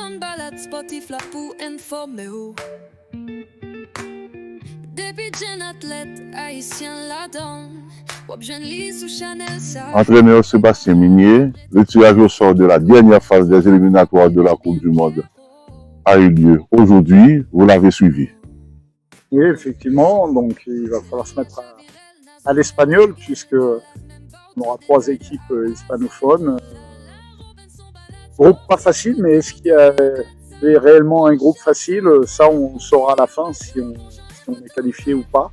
ton balade Spotify pour informer ou. Depuis jeune athlète haïtien la donne. Entraîneur Sébastien Minier, le tirage au sort de la dernière phase des éliminatoires de la Coupe du Monde a eu lieu aujourd'hui. Vous l'avez suivi. Oui, effectivement. Donc, il va falloir se mettre à l'espagnol puisque on aura 3 équipes hispanophones. Groupe pas facile, mais est-ce qu'il y a réellement un groupe facile? Ça, on saura à la fin si on est qualifié ou pas.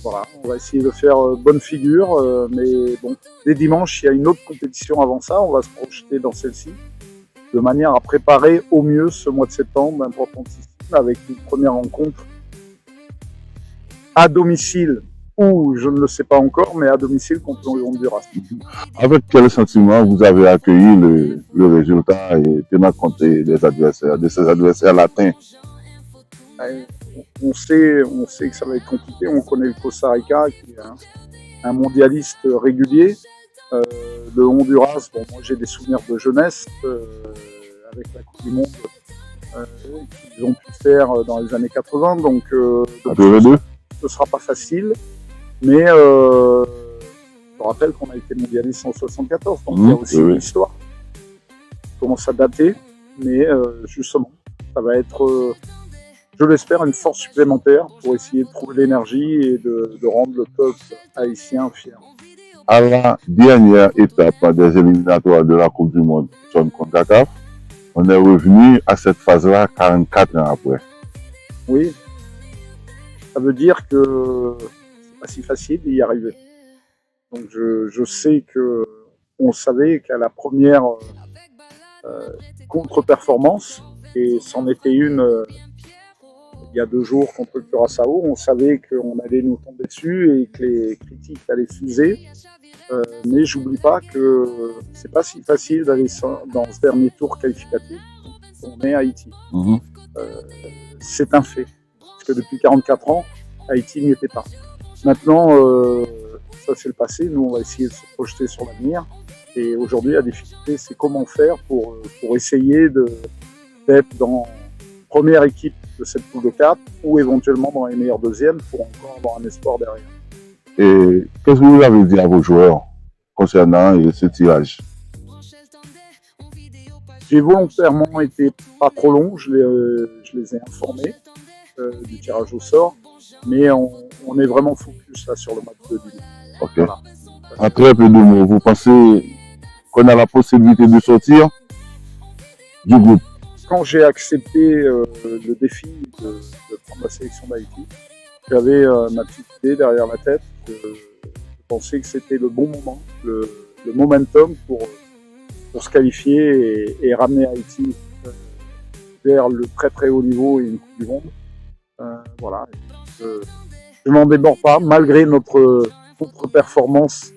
Voilà, on va essayer de faire bonne figure, mais bon, dès dimanche, il y a une autre compétition avant ça, on va se projeter dans celle-ci, de manière à préparer au mieux ce mois de septembre, importantissime, avec une première rencontre à domicile, ou je ne le sais pas encore, mais à domicile contre le Honduras. Avec quel sentiment vous avez accueilli le résultat et tenant compte de ces adversaires latins? On sait que ça va être compliqué. On connaît le Costa Rica qui est un mondialiste régulier. Le Honduras, bon, moi j'ai des souvenirs de jeunesse avec la Coupe du Monde qu'ils ont pu faire dans les années 80. Donc ce ne sera pas facile. Mais je rappelle qu'on a été mondialiste en 74. Donc il y a aussi une histoire qui commence à dater. Mais justement, ça va être... je l'espère, une force supplémentaire pour essayer de trouver l'énergie et de rendre le peuple haïtien fier. À la dernière étape des éliminatoires de la Coupe du Monde, John CONCACAF, on est revenu à cette phase-là 44 ans après. Oui, ça veut dire que c'est pas si facile d'y arriver. Donc je sais qu'on savait qu'à la première contre-performance, et c'en était une... il y a 2 jours contre le Curaçao, on savait qu'on allait nous tomber dessus et que les critiques allaient fuser. Mais j'oublie pas que c'est pas si facile d'aller dans ce dernier tour qualificatif. On est à Haïti. C'est un fait. Parce que depuis 44 ans, Haïti n'y était pas. Maintenant, ça c'est le passé. Nous, on va essayer de se projeter sur l'avenir. Et aujourd'hui, la difficulté, c'est comment faire pour essayer d'être dans première équipe de cette poule de 4 ou éventuellement dans les meilleurs deuxièmes pour encore avoir un espoir derrière. Et qu'est-ce que vous avez dit à vos joueurs concernant ce tirage? J'ai volontairement été pas trop long, je les ai informés du tirage au sort, mais on est vraiment focus là sur le match de dimanche. Ok. Voilà. En très peu de mots, vous pensez qu'on a la possibilité de sortir du groupe? Quand j'ai accepté le défi de prendre la sélection d'Haïti, j'avais ma petite idée derrière la tête. Je pensais que c'était le bon moment, le momentum pour se qualifier et ramener Haïti vers le très très haut niveau et une Coupe du Monde. Voilà. Je n'en déborde pas, malgré notre contre-performance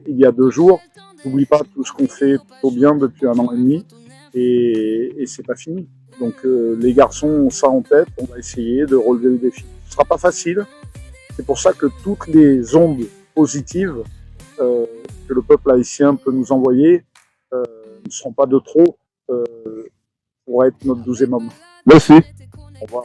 il y a 2 jours. N'oublie pas tout ce qu'on fait plutôt bien depuis 1 an et demi. Et c'est pas fini. Donc les garçons ont ça en tête, on va essayer de relever le défi. Ce sera pas facile, c'est pour ça que toutes les ondes positives que le peuple haïtien peut nous envoyer ne seront pas de trop pour être notre 12e homme. Merci. Au revoir.